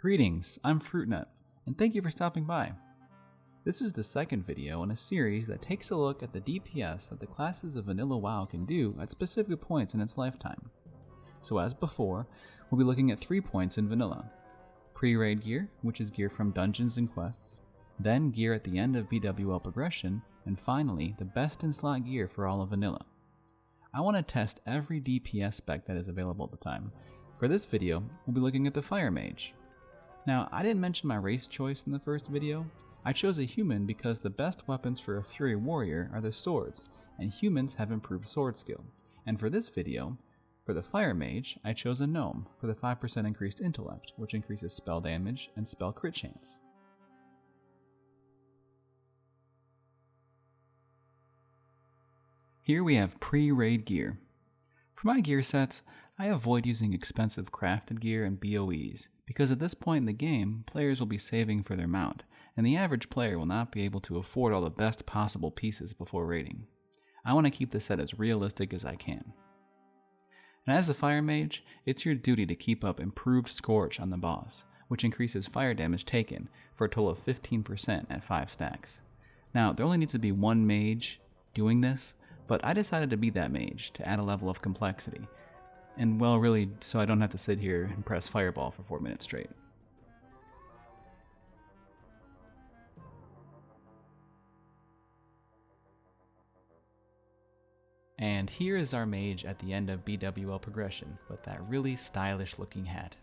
Greetings, I'm FruitNut, and thank you for stopping by. This is the second video in a series that takes a look at the DPS that the classes of vanilla WoW can do at specific points in its lifetime. So as before, we'll be looking at 3 points in vanilla. Pre-raid gear, which is gear from dungeons and quests, then gear at the end of BWL progression, and finally, the best in slot gear for all of vanilla. I want to test every DPS spec that is available at the time. For this video, we'll be looking at the Fire Mage. Now, I didn't mention my race choice in the first video. I chose a human because the best weapons for a Fury Warrior are the swords, and humans have improved sword skill. And for this video, for the Fire Mage, I chose a gnome for the 5% increased intellect, which increases spell damage and spell crit chance. Here we have pre-raid gear. For my gear sets, I avoid using expensive crafted gear and BOEs, because at this point in the game, players will be saving for their mount, and the average player will not be able to afford all the best possible pieces before raiding. I want to keep the set as realistic as I can. And as the Fire Mage, it's your duty to keep up improved Scorch on the boss, which increases fire damage taken for a total of 15% at 5 stacks. Now, there only needs to be one mage doing this, but I decided to be that mage to add a level of complexity. And well, really, so I don't have to sit here and press Fireball for 4 minutes straight. And here is our mage at the end of BWL progression, with that really stylish looking hat.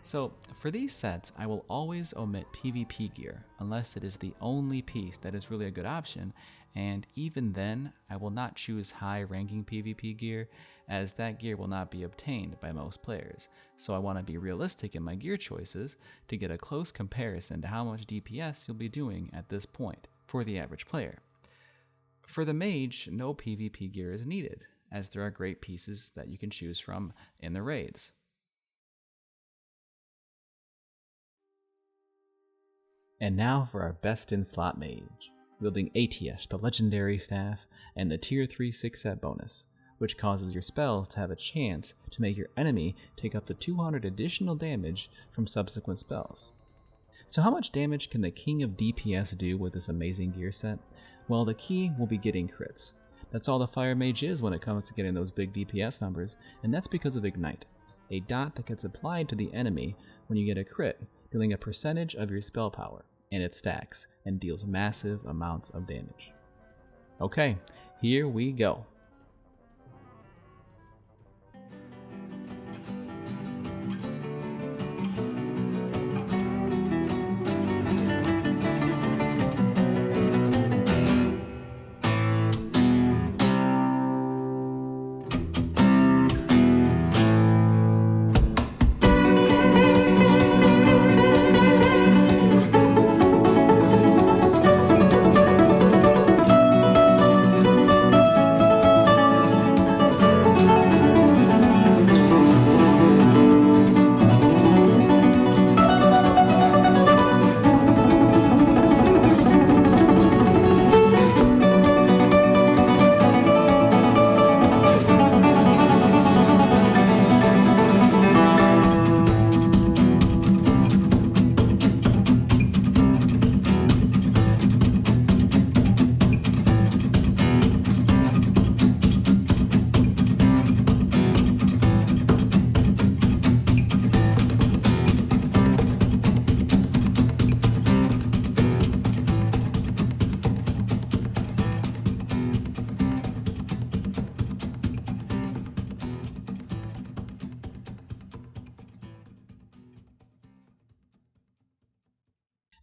So, for these sets, I will always omit PvP gear, unless it is the only piece that is really a good option, and even then, I will not choose high ranking PvP gear, as that gear will not be obtained by most players, so I want to be realistic in my gear choices to get a close comparison to how much DPS you'll be doing at this point for the average player. For the mage, no PvP gear is needed, as there are great pieces that you can choose from in the raids. And now for our best in slot mage, wielding ATS, the legendary staff, and the tier 3 6-set bonus, which causes your spell to have a chance to make your enemy take up to 200 additional damage from subsequent spells. So how much damage can the king of DPS do with this amazing gear set? Well, the key will be getting crits. That's all the Fire Mage is when it comes to getting those big DPS numbers, and that's because of Ignite, a dot that gets applied to the enemy when you get a crit, dealing a percentage of your spell power, and it stacks and deals massive amounts of damage. Okay, here we go.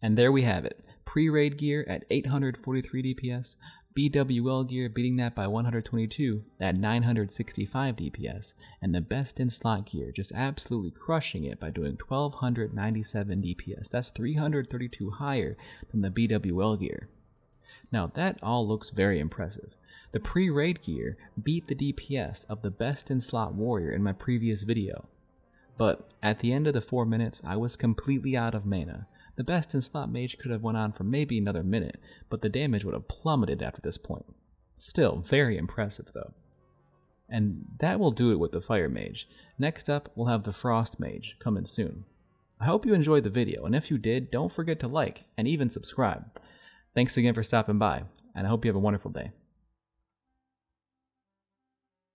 And there we have it, pre-raid gear at 843 DPS, BWL gear beating that by 122 at 965 DPS, and the best in slot gear just absolutely crushing it by doing 1297 DPS. That's 332 higher than the BWL gear. Now that all looks very impressive. The pre-raid gear beat the DPS of the best in slot warrior in my previous video. But at the end of the 4 minutes, I was completely out of mana. The best in slot mage could have went on for maybe another minute, but the damage would have plummeted after this point. Still, very impressive though. And that will do it with the Fire Mage. Next up, we'll have the Frost Mage, coming soon. I hope you enjoyed the video, and if you did, don't forget to like and even subscribe. Thanks again for stopping by, and I hope you have a wonderful day.